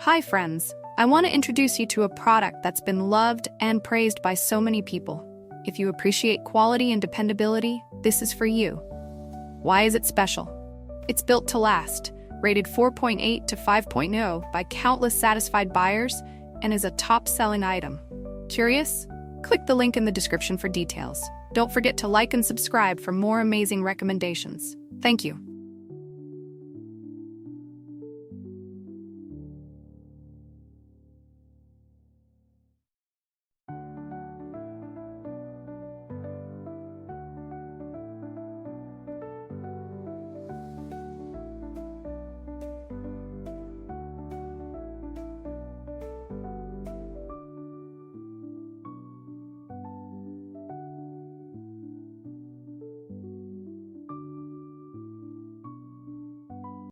Hi friends, I want to introduce you to a product that's been loved and praised by so many people. If you appreciate quality and dependability, this is for you. Why is it special? It's built to last, rated 4.8 to 5.0 by countless satisfied buyers, and is a top-selling item. Curious? Click the link in the description for details. Don't forget to like and subscribe for more amazing recommendations. Thank you.